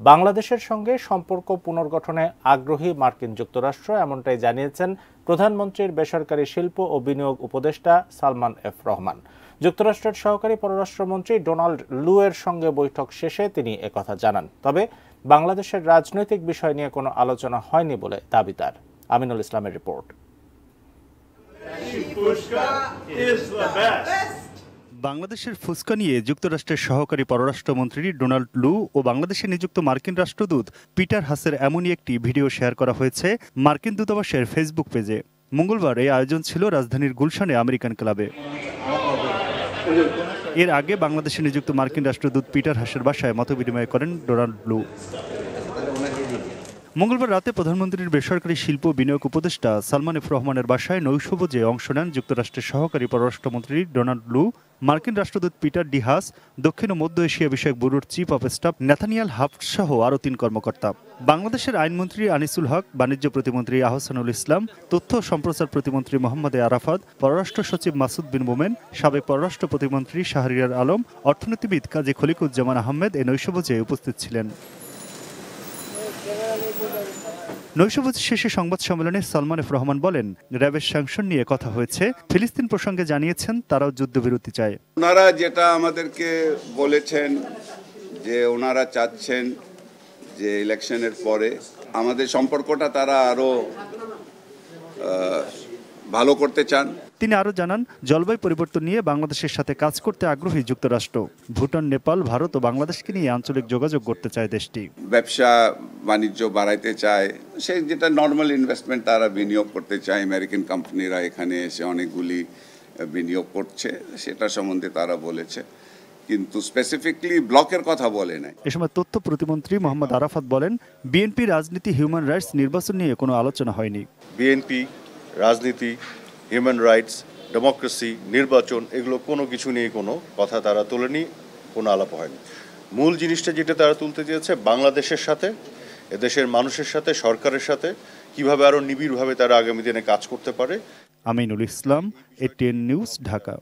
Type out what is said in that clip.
বাংলাদেশের সঙ্গে সম্পর্ক পুনর্গঠনে আগ্রহী মার্কিন যুক্তরাষ্ট্র, এমনটাই জানিয়েছেন প্রধানমন্ত্রীর বেসরকারি শিল্প ও বিনিয়োগ উপদেষ্টা সালমান এফ রহমান। যুক্তরাষ্ট্রের সহকারী পররাষ্ট্রমন্ত্রী ডোনাল্ড লু এর সঙ্গে বৈঠক শেষে তিনি একথা জানান। তবে বাংলাদেশের রাজনৈতিক বিষয় নিয়ে কোনো আলোচনা হয়নি বলে দাবি তার। আমিনুল ইসলামের রিপোর্ট। বাংলাদেশের ফুসকা নিয়ে যুক্তরাষ্ট্রের সহকারী পররাষ্ট্রমন্ত্রী ডোনাল্ড লু ও বাংলাদেশে নিযুক্ত মার্কিন রাষ্ট্রদূত পিটার হাসের এমনই একটি ভিডিও শেয়ার করা হয়েছে মার্কিন দূতাবাসের ফেসবুক পেজে। মঙ্গলবার এই আয়োজন ছিল রাজধানীর গুলশানে আমেরিকান ক্লাবে। এর আগে বাংলাদেশে নিযুক্ত মার্কিন রাষ্ট্রদূত পিটার হাসের বাসায় মতবিনিময় করেন ডোনাল্ড লু। মঙ্গলবার রাতে প্রধানমন্ত্রীর বেসরকারি শিল্প বিনিয়োগ উপদেষ্টা সালমান এফ রহমানের বাসায় নৈশভোজে অংশ নেন যুক্তরাষ্ট্রের সহকারী পররাষ্ট্রমন্ত্রী ডোনাল্ড লু, মার্কিন রাষ্ট্রদূত পিটার ডি হাস, দক্ষিণ ও মধ্য এশিয়া বিষয়ক ব্যুরোর চিফ অব স্টাফ নাথানিয়াল হাফট সহ আরও ৩ কর্মকর্তা। বাংলাদেশের আইনমন্ত্রী আনিসুল হক, বাণিজ্য প্রতিমন্ত্রী আহসানুল ইসলাম, তথ্য ও সম্প্রচার প্রতিমন্ত্রী মোহাম্মদ আরাফাত, পররাষ্ট্র সচিব মাসুদ বিন মোমেন, সাবেক পররাষ্ট্র প্রতিমন্ত্রী শাহরিয়ার আলম, অর্থনীতিবিদ কাজী খলিকুজ্জামান আহমেদ এ নৈশভোজে উপস্থিত ছিলেন। নৈশভোজ শেষে সংবাদ সম্মেলনে সালমান এফ রহমান বলেন, র্যাবের স্যাংশন নিয়ে কথা হয়েছে। ফিলিস্তিন প্রসঙ্গে জানিয়েছেন তারাও যুদ্ধবিরতি চায়। ওনারা যেটা আমাদেরকে বলেছেন যে ওনারা চাচ্ছেন যে ইলেকশনের পরে আমাদের সম্পর্কটা তারা আরো ভালো করতে চান। তিনি আরও জানান, জলবায়ু পরিবর্তন নিয়ে বাংলাদেশের সাথে কাজ করতে আগ্রহী যুক্তরাষ্ট্র। ভুটান, নেপাল, ভারত ও বাংলাদেশকে নিয়ে আঞ্চলিক যোগাযোগ করতে চায় দেশটি। ব্যবসা বাণিজ্য বাড়াইতে চায়, সেই যেটা নর্মাল ইনভেস্টমেন্ট তারা বিনিয়োগ করতে চায়। আমেরিকান কোম্পানিরা এখানে এসে অনেকগুলি বিনিয়োগ করছে, সেটা সম্বন্ধে তারা বলেছে, কিন্তু স্পেসিফিকলি ব্লকের কথা বলে নাই। এ সময় তথ্য প্রতিমন্ত্রী মোহাম্মদ আরাফাত বলেন, বিএনপি রাজনীতি, হিউম্যান রাইটস, নির্বাচন নিয়ে কোনো আলোচনা হয়নি। বিএনপি রাজনীতি, হিউম্যান রাইটস, ডেমোক্রেসি, নির্বাচন এগুলো কোনো কিছু নিয়ে কোনো কথা তারা তোলেনি, কোনো আলাপ হয়নি। মূল জিনিসটা যেটা তারা তুলতে চেয়েছে, বাংলাদেশের সাথে, এদেশের মানুষের সাথে, সরকারের সাথে কিভাবে আরও নিবিড়ভাবে তারা আগামী দিনে কাজ করতে পারে। Aminul Islam, ATN news, Dhaka.